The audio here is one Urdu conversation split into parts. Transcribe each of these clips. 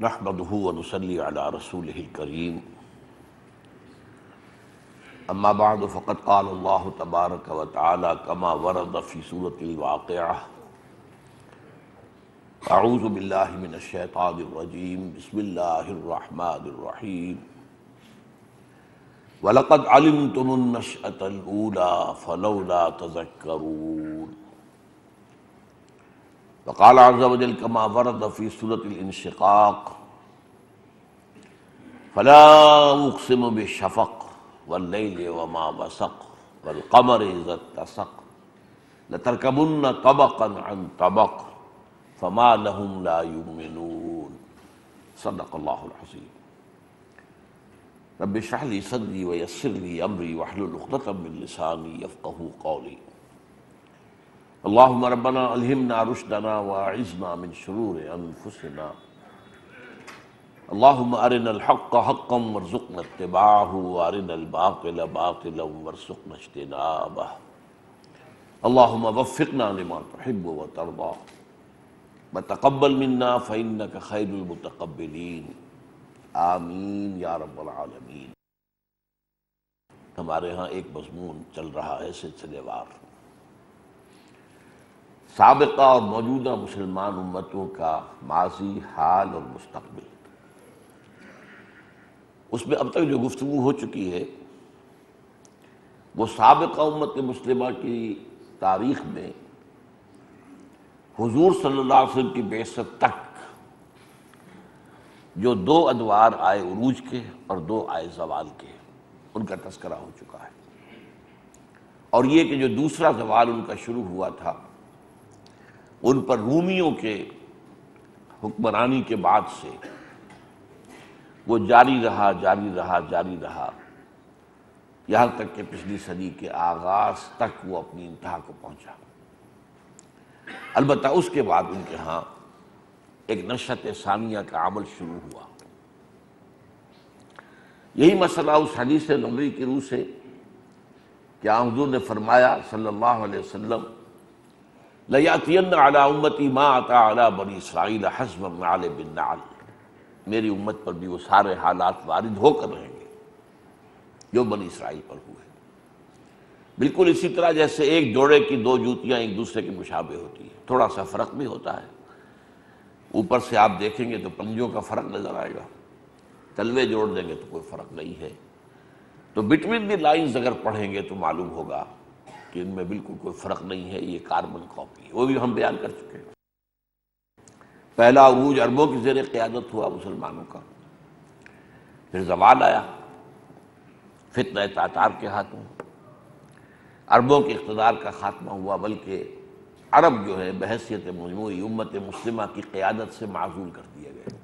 نحمده ونصلي على رسوله الكريم اما بعد فقد قال الله تبارك وتعالى كما ورد في سورة الواقعة اعوذ بالله من الشيطان الرجيم بسم الله الرحمن الرحيم وَلَقَدْ عَلِمْتُمُ النَّشْأَةَ الْأُولَى فَلَوْلَا تَذَكَّرُونَ وقال عز وجل كما ورد في سورة الانشقاق فلا اقسم بالشفق والليل وما وسق والقمر اذا اتسق لتركبن طبقا عن طبق فما لهم لا يؤمنون صدق اللہ العظیم رب اشرح لي صدري ويسر لي امري واحلل عقدة من لساني يفقهوا قولي اللهم ربنا الہمنا رشدنا واعذنا من شرور انفسنا اللهم ارنا الحق حقا وارزقنا اتباعه وارنا الباطل باطلا وارزقنا اجتنابه اللهم وفقنا لما تحب وترضى وتقبل منا فانك خير المتقبلين آمین یا رب العالمین۔ ہمارے ہاں ایک مضمون چل رہا ہے سلسلے وار، سابقہ اور موجودہ مسلمان امتوں کا ماضی، حال اور مستقبل۔ اس میں اب تک جو گفتگو ہو چکی ہے وہ سابقہ امت مسلمہ کی تاریخ میں حضور صلی اللہ علیہ وسلم کی بعثت تک جو دو ادوار آئے عروج کے اور دو آئے زوال کے، ان کا تذکرہ ہو چکا ہے، اور یہ کہ جو دوسرا زوال ان کا شروع ہوا تھا ان پر رومیوں کے حکمرانی کے بعد سے وہ جاری رہا یہاں تک کہ پچھلی صدی کے آغاز تک وہ اپنی انتہا کو پہنچا۔ البتہ اس کے بعد ان کے ہاں ایک نشأت ثانیہ کا عمل شروع ہوا۔ یہی مسئلہ اس حدیث نبوی کی روح سے کہ حضور نے فرمایا صلی اللہ علیہ وسلم لَيَأْتِيَنَّ عَلَىٰ أُمَّتِي مَا أَتَىٰ عَلَىٰ بَنِي إِسْرَائِيلَ حَسْبَ النَّعْلِ بِالنَّعْلِ، میری امت پر بھی وہ سارے حالات وارد ہو کر رہیں گے جو بنی اسرائیل پر ہوئے، بالکل اسی طرح جیسے ایک جوڑے کی دو جوتیاں ایک دوسرے کے مشابہ ہوتی ہیں، تھوڑا سا فرق بھی ہوتا ہے، اوپر سے آپ دیکھیں گے تو پنجوں کا فرق نظر آئے گا، تلوے جوڑ دیں گے تو کوئی فرق نہیں ہے، تو بٹوین دی لائنز اگر پڑھیں گے تو معلوم ہوگا کہ ان میں بالکل کوئی فرق نہیں ہے، یہ کاربن کاپی ہے، وہ بھی ہم بیان کر چکے ہیں۔ پہلا عروج عربوں کی زیر قیادت ہوا مسلمانوں کا، پھر زوال آیا فتنہ تاتار کے ہاتھوں، عربوں کے اقتدار کا خاتمہ ہوا، بلکہ عرب جو ہے بحیثیت مجموعی امت مسلمہ کی قیادت سے معزول کر دیے گئے۔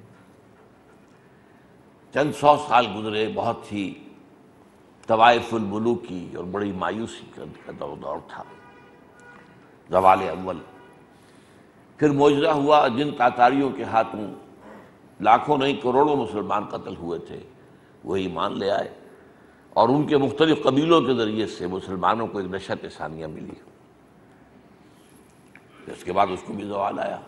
چند سو سال گزرے، بہت ہی طوائف الملوکی اور بڑی مایوسی کا دور تھا، زوال اول۔ پھر معجزہ ہوا، جن تاتاریوں کے ہاتھوں لاکھوں نہیں کروڑوں مسلمان قتل ہوئے تھے وہ ایمان لے آئے، اور ان کے مختلف قبیلوں کے ذریعے سے مسلمانوں کو ایک نشأت ثانیہ ملی۔ اس کے بعد اس کو بھی زوال آیا۔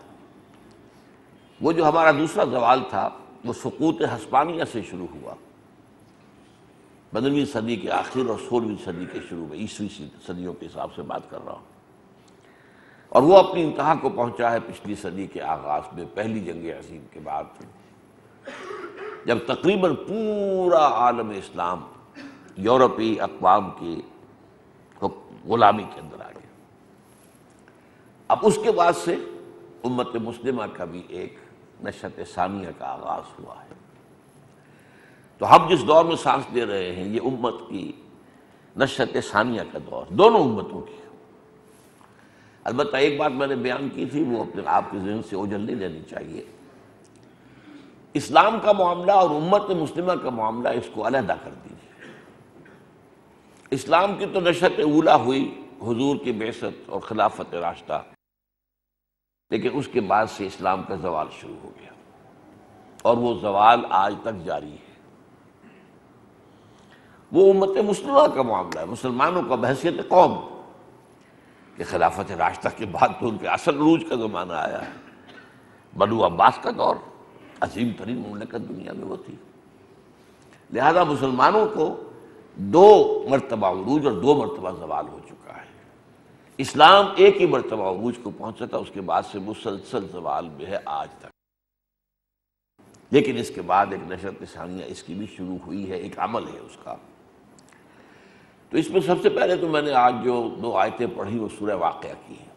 وہ جو ہمارا دوسرا زوال تھا وہ سقوط ہسپانیہ سے شروع ہوا، 15ویں صدی کے آخر اور 16ویں صدی کے شروع میں، عیسوی صدیوں کے حساب سے بات کر رہا ہوں، اور وہ اپنی انتہا کو پہنچا ہے پچھلی صدی کے آغاز میں، پہلی جنگ عظیم کے بعد، جب تقریباً پورا عالم اسلام یورپی اقوام کی غلامی کے اندر آ گیا۔ اب اس کے بعد سے امت مسلمہ کا بھی ایک نشأت ثانیہ کا آغاز ہوا ہے۔ تو ہم جس دور میں سانس لے رہے ہیں یہ امت کی نشأت ثانیہ کا دور، دونوں امتوں کی۔ البتہ ایک بات میں نے بیان کی تھی، وہ اپنے آپ کے ذہن سے اوجھل نہیں لینی چاہیے، اسلام کا معاملہ اور امت مسلمہ کا معاملہ اس کو علیحدہ کر دیجیے۔ اسلام کی تو نشأت اولیٰ ہوئی حضور کی بعثت اور خلافت راشدہ، لیکن اس کے بعد سے اسلام کا زوال شروع ہو گیا، اور وہ زوال آج تک جاری ہے۔ وہ امت مسلمہ کا معاملہ ہے، مسلمانوں کا بحیثیت قوم، کہ خلافت راشدہ کے بعد تو ان کے اصل عروج کا زمانہ آیا ہے، بنو عباس کا دور، عظیم ترین مملکت دنیا میں وہ تھی۔ لہذا مسلمانوں کو 2 مرتبہ عروج اور 2 مرتبہ زوال ہو چکا ہے۔ اسلام ایک ہی مرتبہ عروج کو پہنچا تھا، اس کے بعد سے مسلسل زوال میں ہے آج تک۔ لیکن اس کے بعد ایک نشرت ثانیہ اس کی بھی شروع ہوئی ہے، ایک عمل ہے اس کا۔ تو اس میں سب سے پہلے تو میں نے آج جو 2 آیتیں پڑھی وہ سورہ واقعہ کی ہیں۔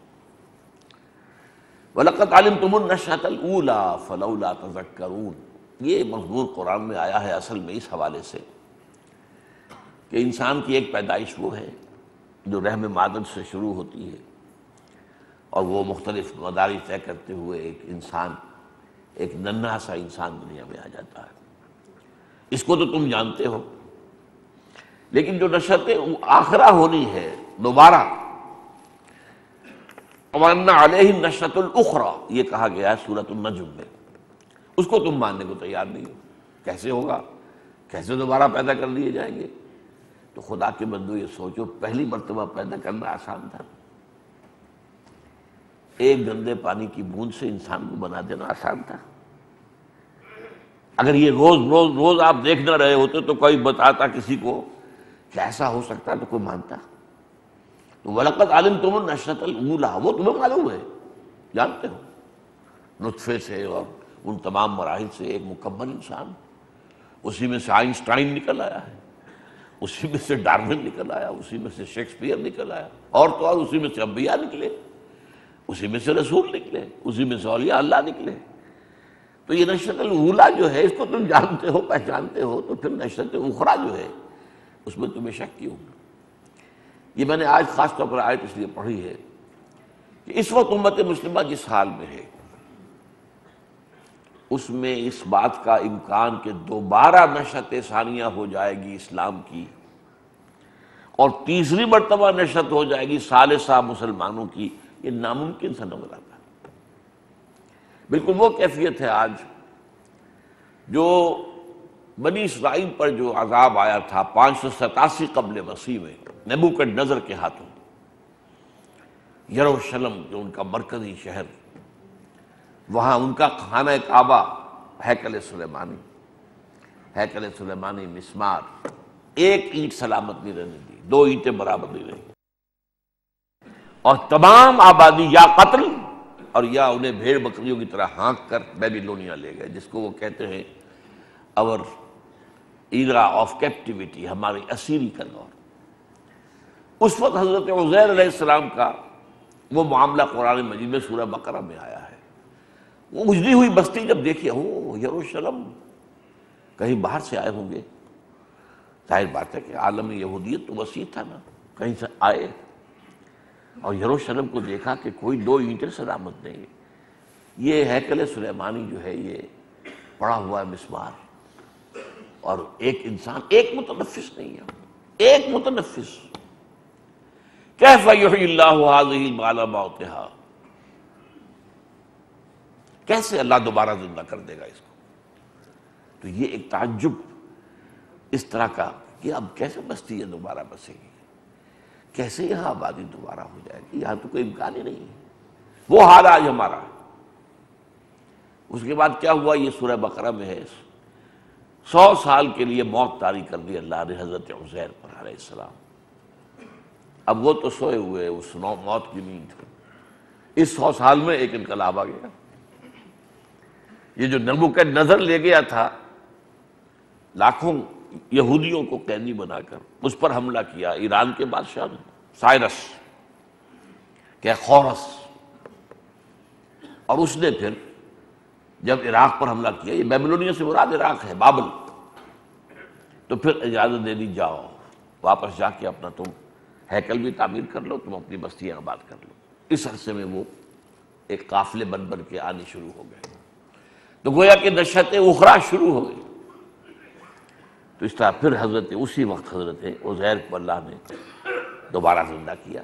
وَلَقَدْ عَلِمْتُمُ النَّشْأَةَ الْأُولَىٰ فَلَوْلَا تَذَكَّرُونَ، یہ مضمون قرآن میں آیا ہے اصل میں اس حوالے سے کہ انسان کی ایک پیدائش وہ ہے جو رحم مادر سے شروع ہوتی ہے اور وہ مختلف مدارج طے کرتے ہوئے ایک انسان، ایک ننھا سا انسان دنیا میں آ جاتا ہے۔ اس کو تو تم جانتے ہو، لیکن جو نشأت آخرہ ہونی ہے دوبارہ، وَأَنَّ عَلَيْهِ النَّشْأَةَ الْأُخْرَىٰ، یہ کہا گیا ہے سورۃ النجم میں، اس کو تم ماننے کو تیار نہیں ہو۔ کیسے ہوگا؟ کیسے دوبارہ پیدا کر لیے جائیں گے؟ تو خدا کے بندو یہ سوچو، پہلی مرتبہ پیدا کرنا آسان تھا؟ ایک گندے پانی کی بوند سے انسان کو بنا دینا آسان تھا؟ اگر یہ روز آپ دیکھ نہ رہے ہوتے تو کوئی بتاتا کسی کو کہ ایسا ہو سکتا تو کوئی مانتا؟ تو وَلَقَدْ عَلِمْتُمُ النَّشْأَةَ الْأُولَىٰ، وہ تمہیں معلوم ہے، جانتے ہو، نطفے سے اور ان تمام مراحل سے ایک مکمل انسان، اسی میں سے آئنسٹائن نکل آیا ہے، اسی میں سے ڈارون نکل آیا، اسی میں سے شیکسپیئر نکل آیا، اور تو اور اسی میں سے انبیاء نکلے، اسی میں سے رسول نکلے، اسی میں سے اولیاء اللہ نکلے۔ تو یہ نشأۃ الاولیٰ جو ہے اس کو تم جانتے ہو، پہچانتے ہو، تو پھر نشأۃ اخریٰ جو ہے اس میں تمہیں شک کیوں؟ یہ میں نے آج خاص طور پر آیت اس لیے پڑھی ہے کہ اس وقت امت مسلمہ جس حال میں ہے اس میں اس بات کا امکان کہ دوبارہ نشأت ثانیہ ہو جائے گی اسلام کی، اور تیسری مرتبہ نشأت ہو جائے گی ثالثہ مسلمانوں کی، یہ ناممکن سا نظر آتا ہے۔ بالکل وہ کیفیت ہے آج جو بنی اسرائیل پر جو عذاب آیا تھا 587 قبل مسیح میں نبوکدنضر کے ہاتھوں، یروشلم جو ان کا مرکزی شہر، وہاں ان کا خانہ کعبہ، ہیکل سلیمانی مسمار، ایک اینٹ سلامت نہیں رہنے دی، 2 اینٹیں برابر نہیں رہی، اور تمام آبادی یا قتل اور یا انہیں بھیڑ بکریوں کی طرح ہانک کر بیبیلونیا لے گئے، جس کو وہ کہتے ہیں اور ایرا آف کیپٹیوٹی، ہماری اسیری کا دور۔ اس وقت حضرت عزیر علیہ السلام کا وہ معاملہ قرآن مجید میں سورہ بقرہ میں آیا ہے۔ وہ اجڑی ہوئی بستی جب دیکھی، یروشلم، کہیں باہر سے آئے ہوں گے، ظاہر بات ہے کہ عالم یہودیت تو وسیع تھا نا، کہیں سے آئے اور یروشلم کو دیکھا کہ کوئی 2 اینٹیں سلامت نہیں، یہ ہیکل سلیمانی جو ہے یہ پڑا ہوا ہے مسمار، اور ایک انسان، ایک متنفس نہیں ہے، ایک متنفس۔ کیف یحیی اللہ ھذہ بعد موتھا، کیسے اللہ دوبارہ زندہ کر دے گا اس کو؟ تو یہ ایک تعجب اس طرح کا کہ اب کیسے بستی ہے دوبارہ بسے گی، کیسے یہاں آبادی دوبارہ ہو جائے گی، یہاں تو کوئی امکان ہی نہیں ہے۔ وہ حال آج ہمارا ہے۔ اس کے بعد کیا ہوا؟ یہ سورہ بقرہ میں ہے، 100 سال کے لیے موت طاری کر دی اللہ نے حضرت عزیر پر علیہ السلام۔ اب وہ تو سوئے ہوئے اس موت کی نیند، اس 100 سال میں ایک انقلاب آ گیا۔ یہ جو نبوکدنضر لے گیا تھا لاکھوں یہودیوں کو قیدی بنا کر، اس پر حملہ کیا ایران کے بادشاہ نے، سائرس کہ خورس، اور اس نے پھر جب عراق پر حملہ کیا، یہ بیبلونیا سے مراد عراق ہے، بابل، تو پھر اجازت دے دی، جاؤ واپس جا کے اپنا تم ہیکل بھی تعمیر کر لو، تم اپنی بستیاں آباد کر لو۔ اس عرصے میں وہ ایک قافلے بن کے آنے شروع ہو گئے، تو گویا کہ نشأت اخریٰ شروع ہو گئی۔ تو اس طرح پھر اسی وقت حضرت عزیر کو اللہ نے دوبارہ زندہ کیا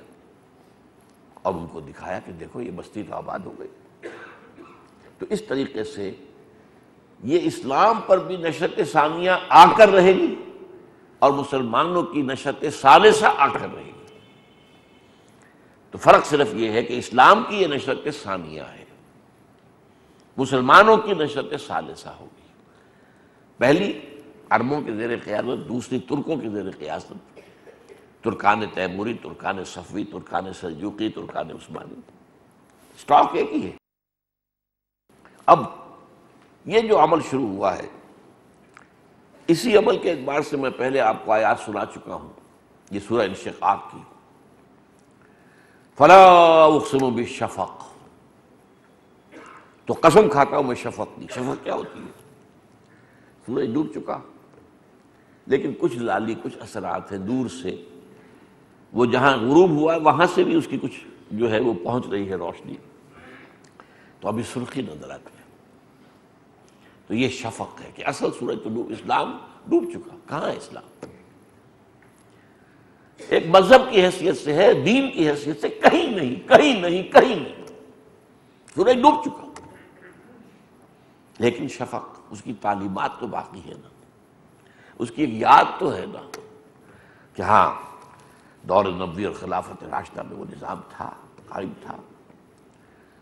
اور ان کو دکھایا کہ دیکھو یہ بستی تو آباد ہو گئی۔ تو اس طریقے سے یہ اسلام پر بھی نشأت ثانیہ آ کر رہے گی اور مسلمانوں کی نشأت ثالثہ آ کر رہے گی۔ تو فرق صرف یہ ہے کہ اسلام کی یہ نشأت ثانیہ ہے، مسلمانوں کی نشرت ثالثہ ہوگی، پہلی عربوں کے زیر قیادت، دوسری ترکوں کے زیر قیادت، ترکان تیموری، Terken صفوی، Terken Seljuqi, Terken Usmani, stock ایک ہی ہے۔ اب یہ جو عمل شروع ہوا ہے، اسی عمل کے اعتبار سے میں پہلے آپ کو آیات سنا چکا ہوں، یہ سورہ انشقاق کی، فلا اقسم بالشفق، تو قسم کھاتا ہوں میں شفق کی۔ شفق کیا ہوتی ہے؟ سورج ڈوب چکا، لیکن کچھ لالی، کچھ اثرات ہیں دور سے، وہ جہاں غروب ہوا ہے وہاں سے بھی اس کی کچھ جو ہے وہ پہنچ رہی ہے روشنی، تو ابھی سرخی نظر آتی ہے، تو یہ شفق ہے کہ اصل سورج تو ڈوب، اسلام ڈوب چکا، کہاں ہے اسلام؟ ایک مذہب کی حیثیت سے ہے، دین کی حیثیت سے کہیں نہیں، کہیں نہیں، کہیں نہیں، سورج ڈوب چکا، لیکن شفق، اس کی تعلیمات تو باقی ہے نا، اس کی ایک یاد تو ہے نا کہ ہاں دور نبوی اور خلافت راشدہ میں وہ نظام تھا، قائم تھا۔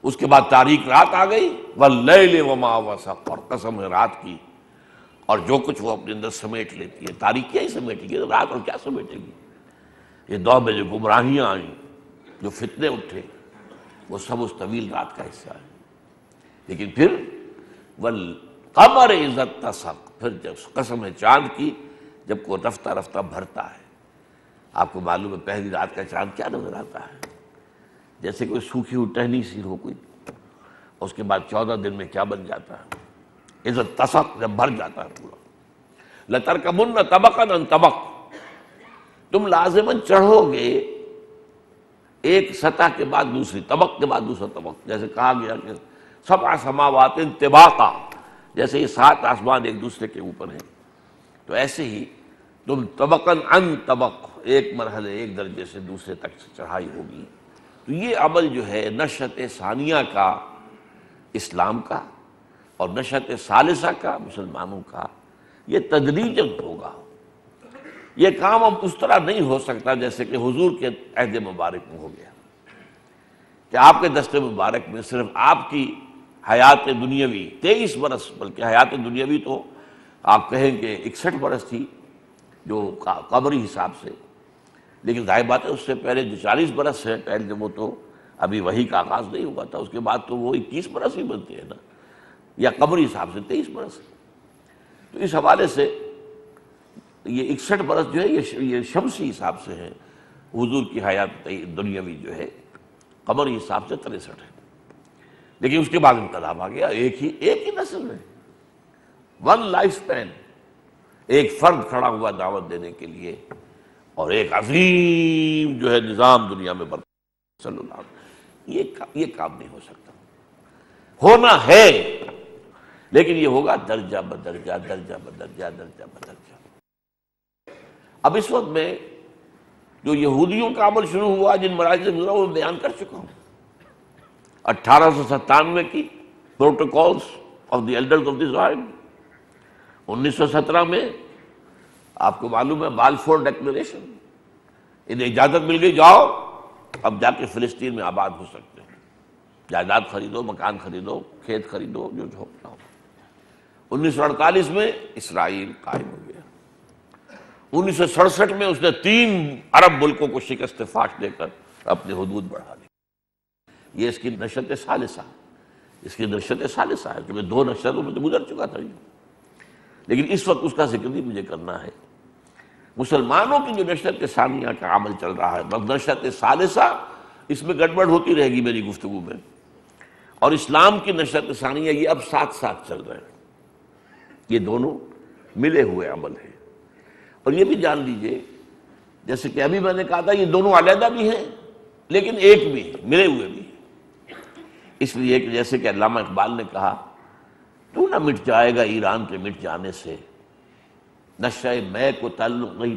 اس کے بعد تاریک رات آ گئی، واللیل وما وسق، اور قسم ہے رات کی اور جو کچھ وہ اپنے اندر سمیٹ لیتی ہے، تاریک کیا ہی سمیٹے گی رات، اور کیا سمیٹے گی؟ یہ دور میں جو گمراہیاں آئیں، جو فتنے اٹھے، وہ سب اس طویل رات کا حصہ ہے۔ لیکن پھر والقمر اذا اتسق، پھر جب قسم ہے چاند کی جب کو رفتہ رفتہ بھرتا ہے۔ آپ کو معلوم ہے پہلی رات کا چاند کیا نظر آتا ہے؟ جیسے کوئی سوکھی ہوئی ٹہنی سی ہو کوئی، اس کے بعد 14 دن میں کیا بن جاتا ہے؟ اذا اتسق، جب بھر جاتا ہے پورا۔ لترکبن طبقا عن طبق، تم لازماً چڑھو گے ایک سطح کے بعد دوسری، طبق کے بعد دوسرا طبق، جیسے کہا گیا کہ سبع سماوات طباقا، جیسے یہ 7 آسمان ایک دوسرے کے اوپر ہیں، تو ایسے ہی تم طبقاً عن طبق، ایک مرحلے، ایک درجے سے دوسرے تک چڑھائی ہوگی۔ تو یہ عمل جو ہے نشأت ثانیہ کا اسلام کا اور نشأت ثالثہ کا مسلمانوں کا، یہ تدریجاً ہوگا۔ یہ کام اب اس طرح نہیں ہو سکتا جیسے کہ حضور کے عہد مبارک میں ہو گیا، کہ آپ کے دست مبارک میں صرف آپ کی حیات دنیاوی 23 برس، بلکہ حیات دنیاوی تو آپ کہیں کہ 61 برس تھی جو قمری حساب سے، لیکن ظاہر بات ہے اس سے پہلے جو 40 برس ہے، پہلے وہ تو ابھی وحی کا آغاز نہیں ہوا تھا، اس کے بعد تو وہ 21 برس ہی بنتے ہیں نا، یا قمری حساب سے 23 برس۔ تو اس حوالے سے یہ 61 برس جو ہے یہ شمسی حساب سے ہے، حضور کی حیات دنیاوی جو ہے قمری حساب سے 63 ہے، لیکن اس کے بعد انقلاب آ گیا، ایک ہی نسل میں، ون لائف سپین، ایک فرد کھڑا ہوا دعوت دینے کے لیے، اور ایک عظیم جو ہے نظام دنیا میں برپا صلی اللہ علیہ وسلم۔ یہ کام نہیں ہو سکتا، ہونا ہے لیکن یہ ہوگا درجہ بدرجہ، درجہ بدرجہ، درجہ بدرجہ۔ اب اس وقت میں جو یہودیوں کا عمل شروع ہوا، جن مراحل سے گزرا، وہ بیان کر چکا ہوں۔ 1897 کی protocols of the elders of the Zion, 1917 میں آپ کو معلوم ہے بالفور ڈیکلریشن، انہیں اجازت مل گئی، جاؤ اب جا کے فلسطین میں آباد ہو سکتے ہیں، جائیداد خریدو، مکان خریدو، کھیت خریدو، جو ہونا ہو۔ 1948 میں اسرائیل قائم ہو گیا، 1967 میں اس نے 3 عرب ملکوں کو شکست فاش دے کر اپنے حدود بڑھا دی۔ یہ اس کی نشأت ثالثہ، اس کی نشأت ثالثہ ہے، کیونکہ 2 نشأتوں میں تو گزر چکا تھا یہ، لیکن اس وقت اس کا ذکر بھی مجھے کرنا ہے۔ مسلمانوں کی جو نشأت ثانیہ کا عمل چل رہا ہے، بس نشأت ثالثہ اس میں گڑبڑ ہوتی رہے گی میری گفتگو میں، اور اسلام کی نشأت ثانیہ یہ اب ساتھ ساتھ چل رہے ہیں، یہ دونوں ملے ہوئے عمل ہیں۔ اور یہ بھی جان لیجئے، جیسے کہ ابھی میں نے کہا تھا، یہ دونوں علیحدہ بھی ہیں لیکن ایک بھی ہے، ملے ہوئے بھی ہیں، اس لیے کہ جیسے کہ علامہ اقبال نے کہا، تو نہ مٹ جائے گا ایران کے مٹ جانے سے، نشہ میں کو تعلق نہیں